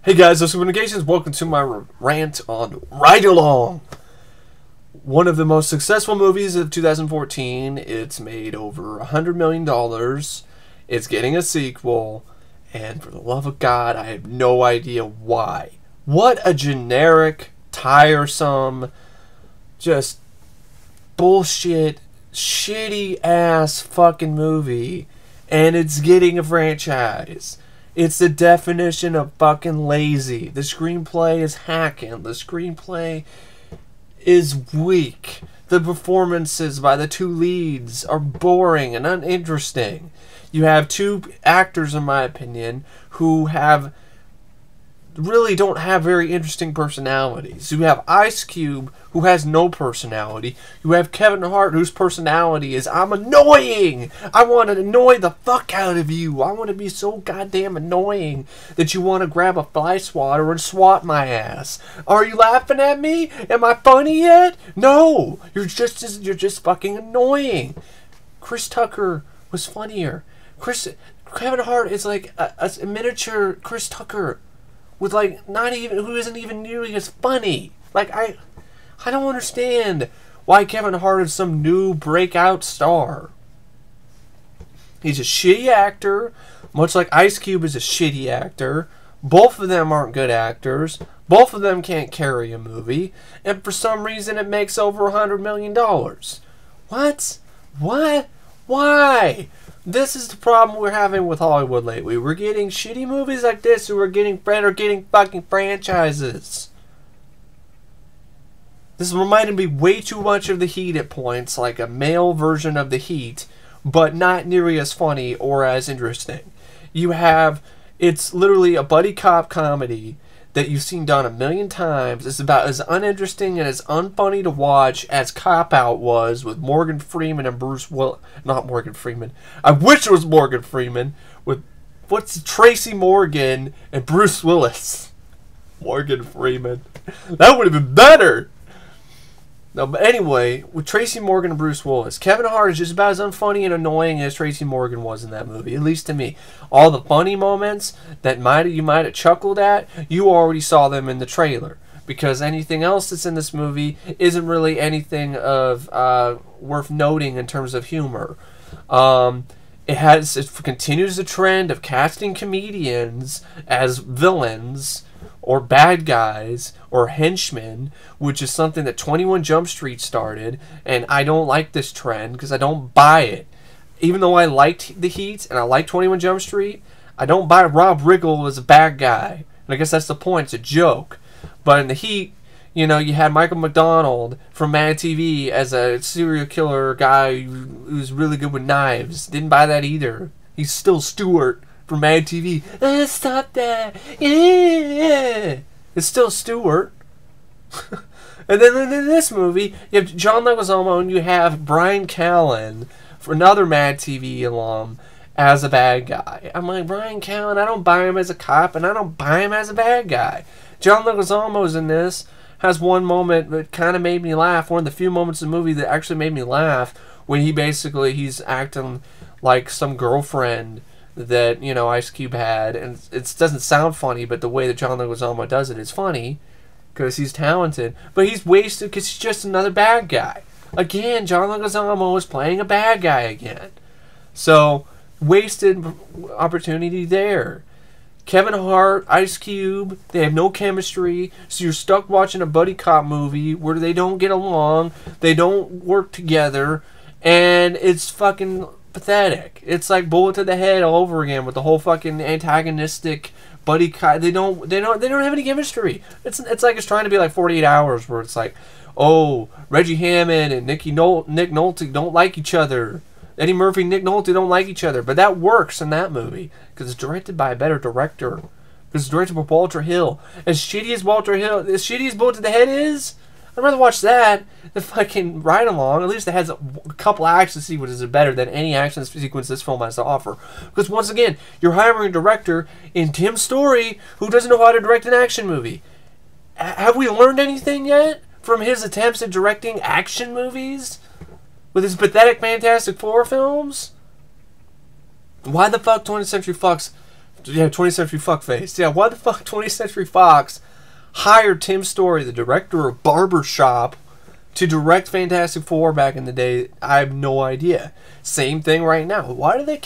Hey guys, this is Communications. Welcome to my rant on Ride Along. One of the most successful movies of 2014. It's made over $100 million. It's getting a sequel. And for the love of God, I have no idea why. What a generic, tiresome, just bullshit, shitty ass fucking movie. And it's getting a franchise. It's the definition of fucking lazy. The screenplay is hacking. The screenplay is weak. The performances by the two leads are boring and uninteresting. You have two actors, in my opinion, who really don't have very interesting personalities. You have Ice Cube, who has no personality. You have Kevin Hart, whose personality is, I'm annoying! I want to annoy the fuck out of you! I want to be so goddamn annoying that you want to grab a fly swatter and swat my ass. Are you laughing at me? Am I funny yet? No! You're just fucking annoying. Chris Tucker was funnier. Kevin Hart is like a miniature Chris Tucker. With who isn't even nearly as funny. I don't understand why Kevin Hart is some new breakout star. He's a shitty actor, much like Ice Cube is a shitty actor. Both of them aren't good actors. Both of them can't carry a movie, and for some reason it makes over $100 million. What? Why? This is the problem we're having with Hollywood lately. We're getting shitty movies like this, and we're getting fucking franchises. This reminded me way too much of The Heat at points, like a male version of The Heat, but not nearly as funny or as interesting. It's literally a buddy cop comedy that you've seen done 1,000,000 times. It's about as uninteresting and as unfunny to watch as Cop Out was with Morgan Freeman and Bruce Willis. Not Morgan Freeman. I wish it was Morgan Freeman with Tracy Morgan and Bruce Willis. Morgan Freeman. That would have been better. No, but anyway, with Tracy Morgan and Bruce Willis, Kevin Hart is just about as unfunny and annoying as Tracy Morgan was in that movie, at least to me. All the funny moments that you might have chuckled at, you already saw them in the trailer. Because anything else that's in this movie isn't really anything of worth noting in terms of humor. It continues the trend of casting comedians as villains or bad guys or henchmen, which is something that 21 Jump Street started, and I don't like this trend because I don't buy it. Even though I liked The Heat and I like 21 Jump Street, I don't buy Rob Riggle as a bad guy. And I guess that's the point, it's a joke. But in The Heat, you had Michael McDonald from Mad TV as a serial killer guy who's really good with knives. Didn't buy that either. He's still Stewart from Mad TV. Stop that. Yeah. It's still Stewart. And then in this movie, you have John Leguizamo and you have Bryan Callen, for another Mad TV alum, as a bad guy. I'm like, Bryan Callen, I don't buy him as a cop, and I don't buy him as a bad guy. John Leguizamo's in this, has one moment that kind of made me laugh, one of the few moments in the movie that actually made me laugh, when he's acting like some girlfriend that, Ice Cube had, and it doesn't sound funny, but the way that John Leguizamo does it is funny, because he's talented, but he's wasted because he's just another bad guy. Again, John Leguizamo is playing a bad guy again. So, wasted opportunity there. Kevin Hart, Ice Cube, they have no chemistry, so you're stuck watching a buddy cop movie where they don't get along, they don't work together, and it's fucking pathetic. It's like Bullet to the Head all over again with the whole fucking antagonistic buddy cop. They don't have any chemistry. It's like it's trying to be like 48 Hours, where it's like, oh, Reggie Hammond and Nick Nolte don't like each other. Eddie Murphy and Nick Nolte don't like each other, but that works in that movie because it's directed by a better director. Because it's directed by Walter Hill. As shitty as Bullet to the Head is, I'd rather watch that than fucking Ride Along. At least it has a couple action sequences that are better than any action sequence this film has to offer. Because once again, you're hiring a director in Tim Story who doesn't know how to direct an action movie. Have we learned anything yet from his attempts at directing action movies? With his pathetic Fantastic Four films? Why the fuck 20th Century Fox Yeah, 20th Century Fuckface. Yeah, why the fuck 20th Century Fox hired Tim Story, the director of Barbershop, to direct Fantastic Four back in the day? I have no idea. Same thing right now. Why do they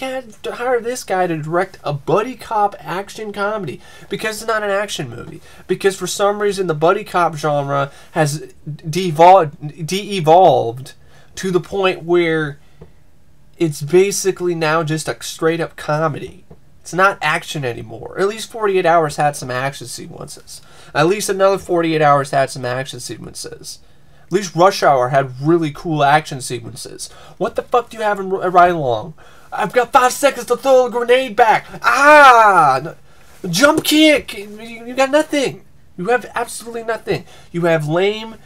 hire this guy to direct a buddy cop action comedy? Because it's not an action movie. Because for some reason the buddy cop genre has de-evolved to the point where it's basically now just a straight up comedy. It's not action anymore. At least 48 Hours had some action sequences. At least another 48 Hours had some action sequences. At least Rush Hour had really cool action sequences. What the fuck do you have in Ride Along? I've got 5 seconds to throw a grenade back. Ah! Jump kick! You got nothing. You have absolutely nothing. You have lame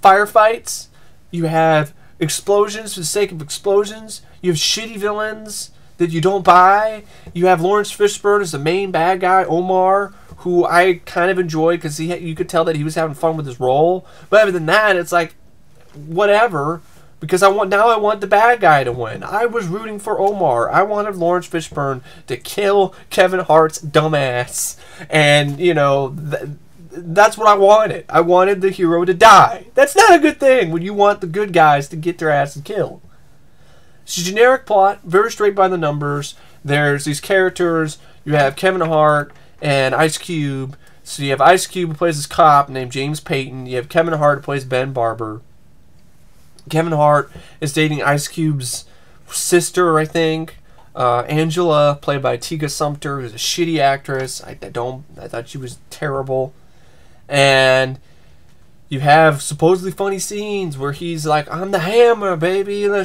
firefights. You have explosions for the sake of explosions. You have shitty villains that you don't buy. You have Laurence Fishburne as the main bad guy, Omar, who I kind of enjoyed because you could tell that he was having fun with his role. But other than that, it's like, whatever. Because I want the bad guy to win. I was rooting for Omar. I wanted Laurence Fishburne to kill Kevin Hart's dumbass. And, you know, that's what I wanted. I wanted the hero to die. That's not a good thing when you want the good guys to get their asses killed. It's a generic plot, very straight by the numbers. There's these characters. You have Kevin Hart and Ice Cube. So you have Ice Cube who plays this cop named James Payton. You have Kevin Hart who plays Ben Barber. Kevin Hart is dating Ice Cube's sister, I think. Angela, played by Tika Sumpter, who's a shitty actress. I thought she was terrible. And you have supposedly funny scenes where he's like, "I'm the hammer, baby. Let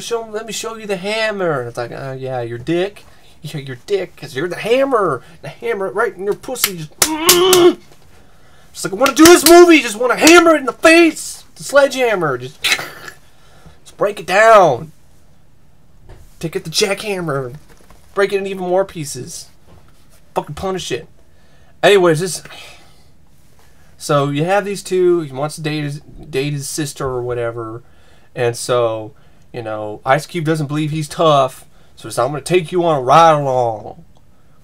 me show you the hammer." And it's like, yeah, your dick. Yeah, your dick, because you're the hammer. The hammer right in your pussy. Just like, I want to do this movie. Just want to hammer it in the face. The sledgehammer. Just break it down. Take it the jackhammer. Break it in even more pieces. Fucking punish it. Anyways, so you have these two. He wants to date his sister or whatever. And so, you know, Ice Cube doesn't believe he's tough. So it's, I'm going to take you on a ride along.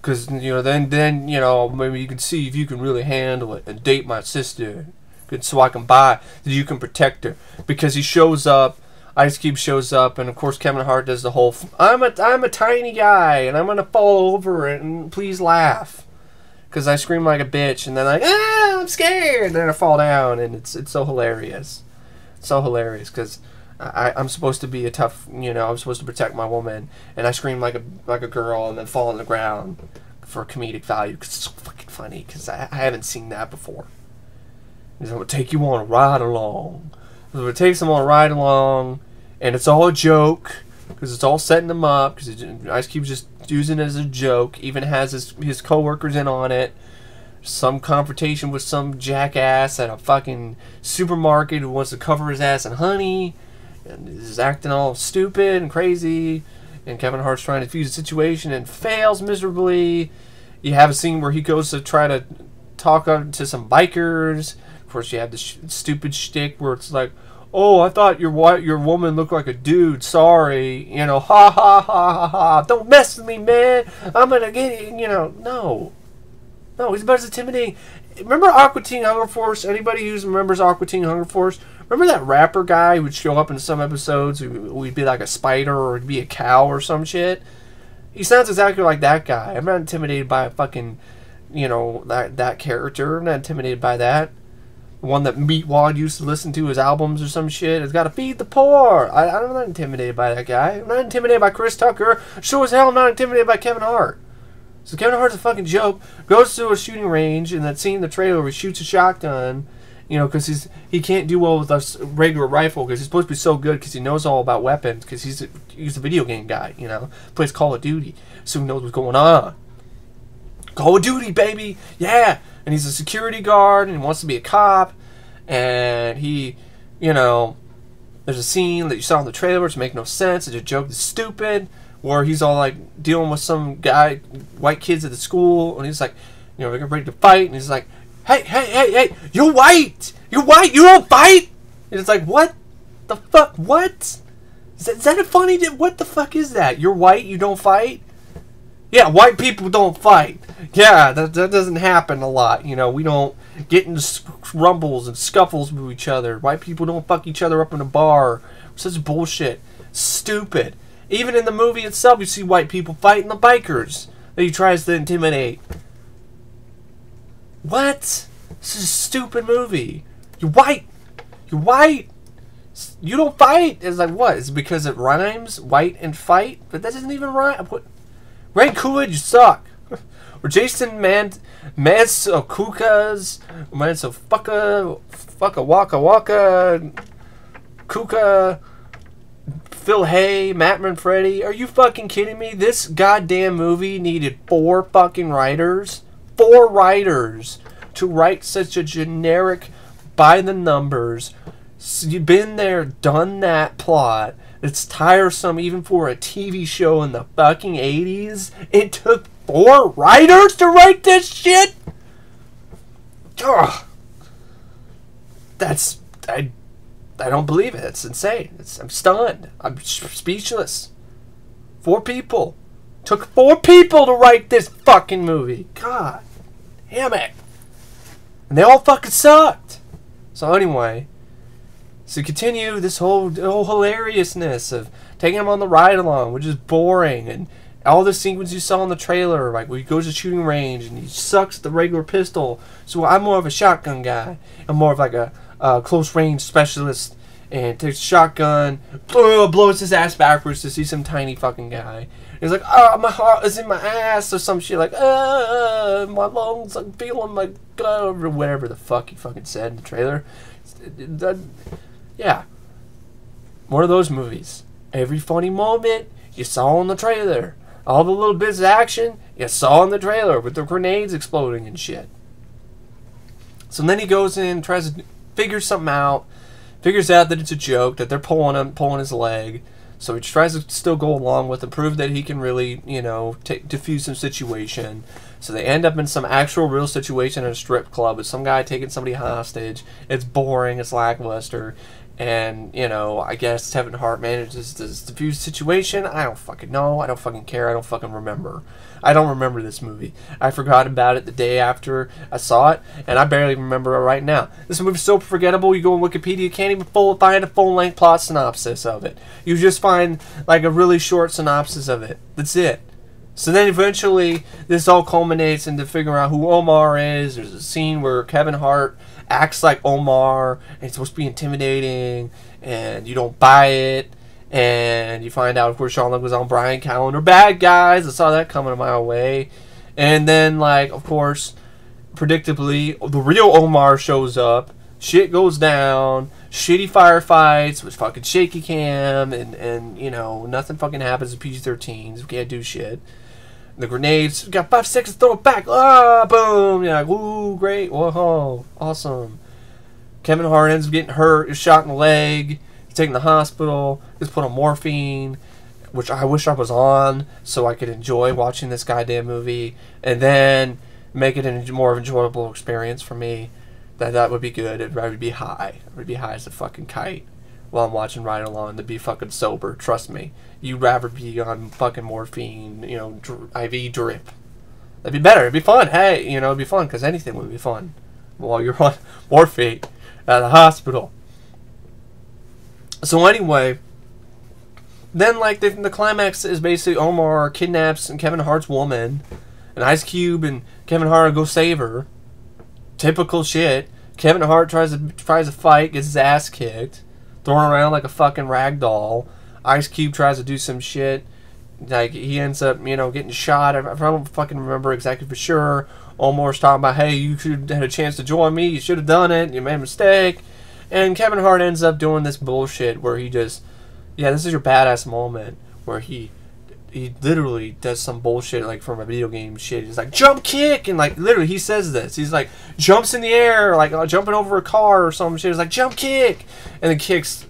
Because, you know, then, you know, maybe you can see if you can really handle it and date my sister. So I can buy, that you can protect her. Because he shows up, Ice Cube shows up, and of course Kevin Hart does the whole, I'm a tiny guy, and I'm going to fall over and please laugh. Because I scream like a bitch, and then like, I'm scared, and then I fall down, and it's so hilarious. It's so hilarious, because I'm supposed to be a tough, you know, I'm supposed to protect my woman, and I scream like a girl, and then fall on the ground for comedic value, because it's so fucking funny, because I haven't seen that before. He's going to take you on a ride along. So it takes him on a ride along, and it's all a joke, because it's all setting him up, because Ice Cube's just using it as a joke, even has his co-workers in on it. Some confrontation with some jackass at a fucking supermarket who wants to cover his ass in honey, and is acting all stupid and crazy, and Kevin Hart's trying to defuse the situation and fails miserably. You have a scene where he goes to try to talk to some bikers. Of course, you have this stupid shtick where it's like, "Oh, I thought your woman looked like a dude. Sorry, you know, ha ha ha ha ha. Don't mess with me, man. I'm gonna get it." You know, no, he's about as intimidating. Remember Aqua Teen Hunger Force? Anybody who remembers Aqua Teen Hunger Force? Remember that rapper guy who would show up in some episodes who would be like a spider or he'd be a cow or some shit? He sounds exactly like that guy. I'm not intimidated by a fucking, you know, that character. I'm not intimidated by that. The one that Meatwad used to listen to his albums or some shit. It's got to feed the poor. I'm not intimidated by that guy. I'm not intimidated by Chris Tucker. Sure as hell I'm not intimidated by Kevin Hart. So Kevin Hart's a fucking joke. Goes to a shooting range, and that scene in the trailer where he shoots a shotgun, you know, because he can't do well with a regular rifle because he's supposed to be so good because he knows all about weapons because he's a video game guy, you know, plays Call of Duty, so he knows what's going on. Call of Duty, baby, yeah. And he's a security guard and he wants to be a cop, and he, you know, there's a scene that you saw in the trailer which make no sense. It's a joke that's stupid. Where he's all like dealing with some guy, white kids at the school, and he's like, you know, they're ready to fight, and he's like, hey, you're white, you don't fight. And it's like, what the fuck, what? Is that a funny, what the fuck is that? You're white, you don't fight? Yeah, white people don't fight. Yeah, that doesn't happen a lot. You know, we don't get into rumbles and scuffles with each other. White people don't fuck each other up in a bar. Such bullshit. Stupid. Even in the movie itself, you see white people fighting the bikers that he tries to intimidate. What? This is a stupid movie. You're white. You're white. You don't fight. It's like, what? Is it because it rhymes? White and fight? But that doesn't even rhyme. What? Ray Coolidge, you suck. Or Jason Mantzoukas, Fucka Waka Waka, Kuka, Phil Hay, Matt Manfredi. Are you fucking kidding me? This goddamn movie needed 4 fucking writers. 4 writers to write such a generic, by the numbers. You've been there, done that plot. It's tiresome even for a TV show in the fucking 80s. It took 4 writers to write this shit? Ugh. I don't believe it. It's insane. I'm stunned. I'm speechless. 4 people. Took 4 people to write this fucking movie. God damn it. And they all fucking sucked. So anyway, so continue this whole hilariousness of taking him on the ride along, which is boring, and all the sequence you saw in the trailer, like where he goes to shooting range and he sucks the regular pistol. So I'm more of a shotgun guy. I'm more of like a close range specialist, and takes a shotgun, blows his ass backwards to see some tiny fucking guy. He's like, oh, my heart is in my ass, or some shit like, my lungs, I'm feeling like, or whatever the fuck he fucking said in the trailer. Yeah. One of those movies. Every funny moment you saw in the trailer. All the little bits of action you saw in the trailer with the grenades exploding and shit. So then he goes in, tries to figure something out, figures out that it's a joke, that they're pulling his leg. So he tries to still go along with it, prove that he can really, you know, defuse some situation. So they end up in some actual real situation at a strip club with some guy taking somebody hostage. It's boring, it's lackluster. And, you know, I guess Kevin Hart manages to defuse the situation. I don't fucking know. I don't fucking care. I don't fucking remember. I don't remember this movie. I forgot about it the day after I saw it, and I barely remember it right now. This movie's so forgettable, you go on Wikipedia, you can't even find a full-length plot synopsis of it. You just find, like, a really short synopsis of it. That's it. So then eventually, this all culminates into figuring out who Omar is. There's a scene where Kevin Hart acts like Omar, and it's supposed to be intimidating, and you don't buy it, and you find out, of course, Sean Leguizamo and Bryan Callen are bad guys. I saw that coming a mile away. And then, like, of course, predictably, the real Omar shows up, shit goes down, shitty firefights with fucking shaky cam, and you know, nothing fucking happens to PG-13s. We can't do shit. The grenades, we got 5 seconds to throw it back. Ah, boom. Yeah, like, ooh, great. Whoa, awesome. Kevin Hart ends up getting hurt, is shot in the leg, he's taken to the hospital, is put on morphine, which I wish I was on so I could enjoy watching this goddamn movie, and then make it a more enjoyable experience for me. That would be good. I would be high. I would be high as a fucking kite while I'm watching Ride Along to be fucking sober. Trust me. You'd rather be on fucking morphine, you know, IV drip. That'd be better. It'd be fun. Hey, you know, it'd be fun, because anything would be fun while you're on morphine at the hospital. So anyway, then, like, the climax is basically Omar kidnaps Kevin Hart's woman, and Ice Cube and Kevin Hart go save her. Typical shit. Kevin Hart tries to fight, gets his ass kicked, thrown around like a fucking rag doll. Ice Cube tries to do some shit. Like, he ends up, you know, getting shot. I don't fucking remember exactly for sure. Omar's talking about, hey, you should have had a chance to join me. You should have done it. You made a mistake. And Kevin Hart ends up doing this bullshit where he just, yeah, this is your badass moment, where he literally does some bullshit, like, from a video game shit. He's like, jump kick, and, like, literally he says this. He's like, jumps in the air, like, jumping over a car or some shit. He's like, jump kick, and then kicks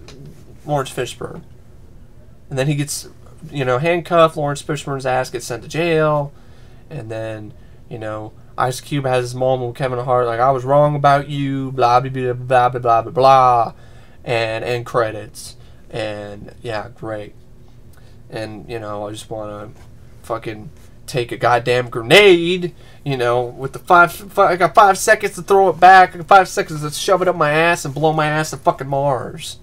Laurence Fishburne. And then he gets, you know, handcuffed. Laurence Fishburne's ass gets sent to jail. And then, you know, Ice Cube has his moment with Kevin Hart, like, I was wrong about you, blah, blah, blah, blah, blah, blah, blah, blah. And end credits. And, yeah, great. And, you know, I just want to fucking take a goddamn grenade, you know, with the I got 5 seconds to throw it back, I got 5 seconds to shove it up my ass and blow my ass to fucking Mars.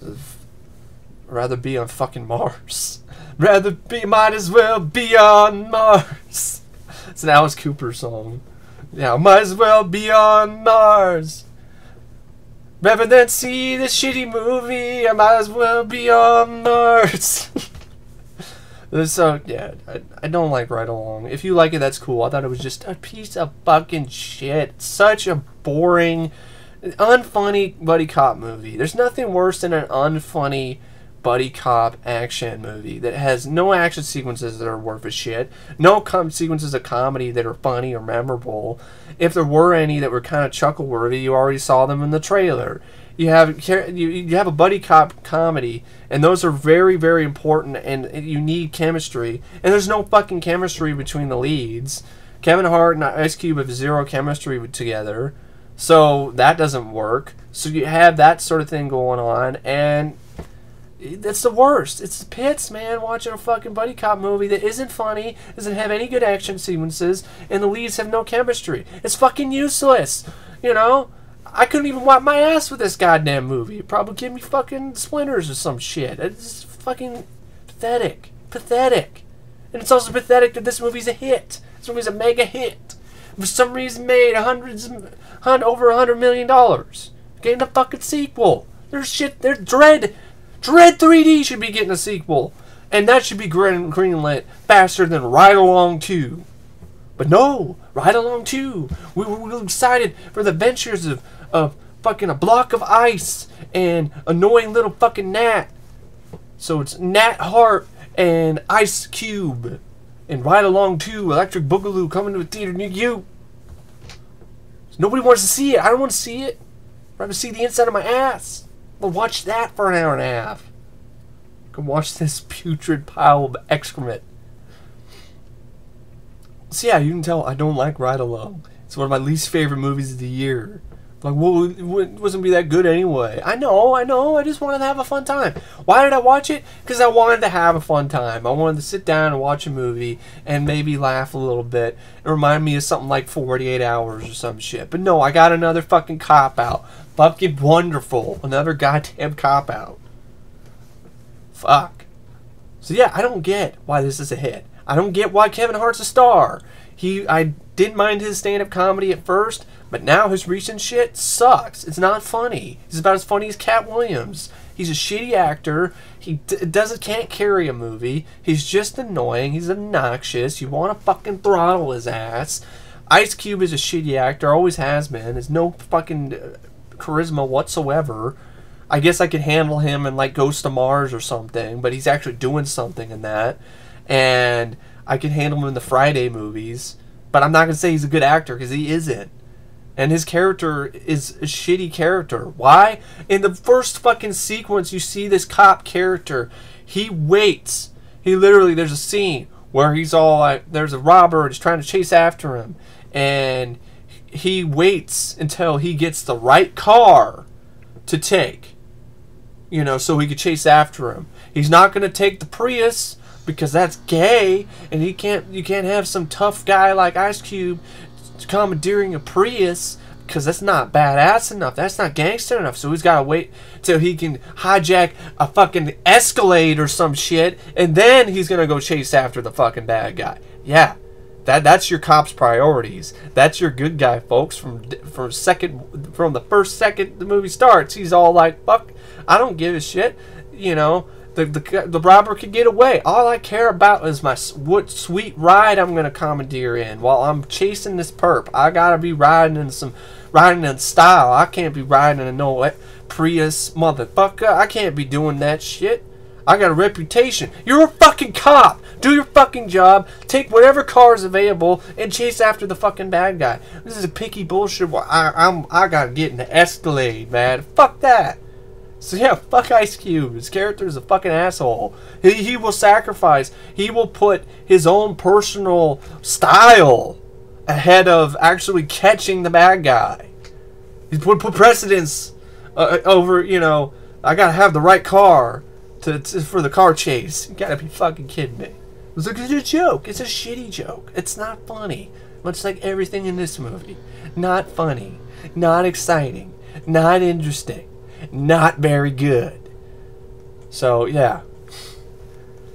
I'd rather be on fucking Mars. Might as well be on Mars. It's an Alice Cooper song. Yeah, might as well be on Mars. Rather than see this shitty movie, I might as well be on Mars. So, yeah, I don't like Ride Along. If you like it, that's cool. I thought it was just a piece of fucking shit. Such a boring, unfunny buddy cop movie. There's nothing worse than an unfunny buddy cop action movie that has no action sequences that are worth a shit, no sequences of comedy that are funny or memorable. If there were any that were kind of chuckle worthy, you already saw them in the trailer. You have a buddy cop comedy, and those are very, very important, and you need chemistry, and there's no fucking chemistry between the leads. Kevin Hart and Ice Cube have zero chemistry together, so that doesn't work. So you have that sort of thing going on, and that's the worst. It's the pits, man, watching a fucking buddy cop movie that isn't funny, doesn't have any good action sequences, and the leads have no chemistry. It's fucking useless, you know? I couldn't even wipe my ass with this goddamn movie. It'd probably give me fucking splinters or some shit. It's fucking pathetic. Pathetic. And it's also pathetic that this movie's a hit. This movie's a mega hit. For some reason made over $100 million. Getting a fucking sequel. There's Dread 3D should be getting a sequel. And that should be greenlit faster than Ride Along 2. But no, Ride Along 2. We were excited for the adventures of fucking a block of ice and annoying little fucking Nat. So it's Nat Hart and Ice Cube. And Ride Along 2, Electric Boogaloo coming to a theater near you. Nobody wants to see it. I don't want to see it. I'd rather see the inside of my ass. I'll watch that for an hour and a half. I can watch this putrid pile of excrement. So yeah, you can tell I don't like Ride Along. It's one of my least favorite movies of the year. Like, well, it wasn't be that good anyway. I know. I just wanted to have a fun time. Why did I watch it? Because I wanted to have a fun time. I wanted to sit down and watch a movie and maybe laugh a little bit. It reminded me of something like 48 Hours or some shit. But no, I got another fucking cop-out. Fucking wonderful. Another goddamn cop-out. Fuck. So yeah, I don't get why this is a hit. I don't get why Kevin Hart's a star. I didn't mind his stand-up comedy at first, but now his recent shit sucks. It's not funny. He's about as funny as Cat Williams. He's a shitty actor. He can't carry a movie. He's just annoying. He's obnoxious. You want to fucking throttle his ass. Ice Cube is a shitty actor. Always has been. There's no fucking charisma whatsoever. I guess I could handle him in like Ghost of Mars or something, but he's actually doing something in that. And I can handle him in the Friday movies, but I'm not going to say he's a good actor because he isn't. And his character is a shitty character. Why? In the first fucking sequence, you see this cop character. He waits. There's a scene where he's all like, there's a robber and he's trying to chase after him. And he waits until he gets the right car to take, you know, so he could chase after him. He's not going to take the Prius, because that's gay, and you can't have some tough guy like Ice Cube commandeering a Prius, because that's not badass enough. That's not gangster enough. So he's got to wait till he can hijack a fucking Escalade or some shit, and then he's gonna go chase after the fucking bad guy. Yeah, that's your cop's priorities. That's your good guy, folks. From the first second the movie starts, he's all like, "Fuck, I don't give a shit," you know. The robber could get away. All I care about is what sweet ride I'm gonna commandeer in while I'm chasing this perp. I gotta be riding in style. I can't be riding in no Prius, motherfucker. I can't be doing that shit. I got a reputation. You're a fucking cop. Do your fucking job. Take whatever car is available and chase after the fucking bad guy. This is a picky bullshit. I gotta get in the Escalade, man. Fuck that. So yeah, fuck Ice Cube. His character is a fucking asshole. He will sacrifice. He will put his own personal style ahead of actually catching the bad guy. He put precedence over, you know, I gotta have the right car for the car chase. You gotta be fucking kidding me. It's like, it's a joke. It's a shitty joke. It's not funny. Much like everything in this movie. Not funny. Not exciting. Not interesting. Not very good. So, yeah.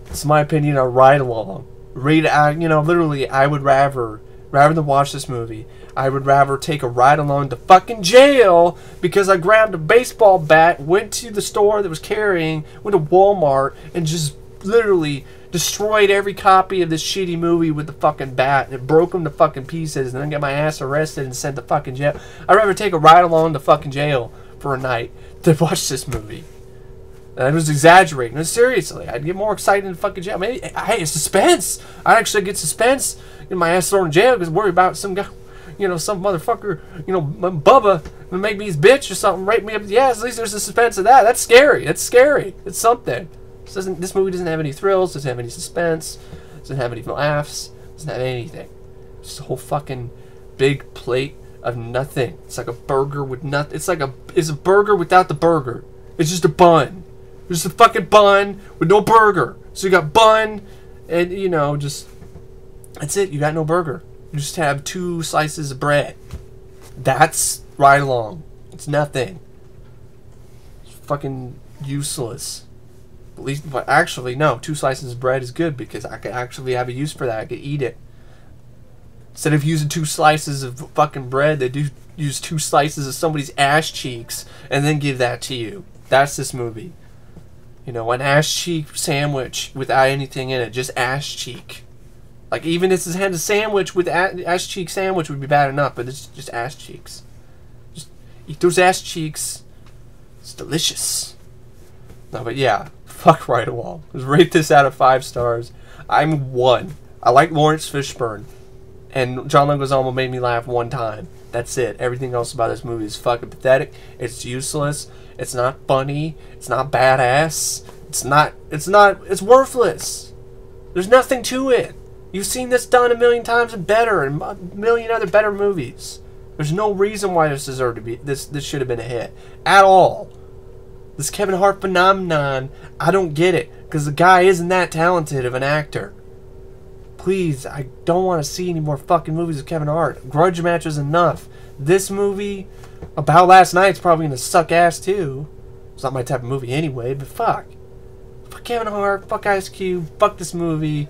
It's my opinion on Ride Along. Literally, I would rather than watch this movie, I would rather take a ride along to fucking jail because I grabbed a baseball bat, went to the store that was carrying, went to Walmart, and just literally destroyed every copy of this shitty movie with the fucking bat and broke them to fucking pieces and then got my ass arrested and sent to fucking jail. I'd rather take a ride along to fucking jail for a night than watch this movie. And I was exaggerating. No, seriously, I'd get more excited in fucking jail. Maybe, hey, suspense. I'd actually get suspense, get my ass thrown in jail because worry about some guy, some motherfucker, Bubba, gonna make me his bitch or something, rape me up. Yeah, at least there's a suspense of that. That's scary. That's scary. It's something. This movie doesn't have any thrills, doesn't have any suspense, doesn't have any laughs, doesn't have anything. It's just a whole fucking big plate of nothing. It's like a burger with nothing. It's a burger without the burger. It's just a bun. It's just a fucking bun with no burger. So you got bun and, just, that's it. You got no burger. You just have 2 slices of bread. That's Ride Along. It's nothing. It's fucking useless. But actually, no. 2 slices of bread is good because I could actually have a use for that. I could eat it. Instead of using 2 slices of fucking bread, they do use 2 slices of somebody's ass cheeks and then give that to you. That's this movie. An ass cheek sandwich without anything in it, just ass cheek. Like, even if it had a sandwich with ass cheek sandwich would be bad enough, but it's just ass cheeks. Just eat those ass cheeks. It's delicious. No, but yeah, fuck Ride Along. Let's rate this out of 5 stars. I'm 1. I like Laurence Fishburne, and John Leguizamo made me laugh 1 time. That's it. Everything else about this movie is fucking pathetic. It's useless. It's not funny. It's not badass. It's worthless. There's nothing to it. You've seen this done a million times and better, and a million other better movies. There's no reason why this deserved to be, this should have been a hit. At all. This Kevin Hart phenomenon, I don't get it. Because the guy isn't that talented of an actor. Please, I don't want to see any more fucking movies of Kevin Hart. Grudge Match was enough. This movie, About Last Night's probably going to suck ass too. It's not my type of movie anyway, but fuck. Fuck Kevin Hart, fuck Ice Cube, fuck this movie.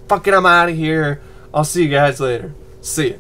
Fuck it, I'm out of here. I'll see you guys later. See ya.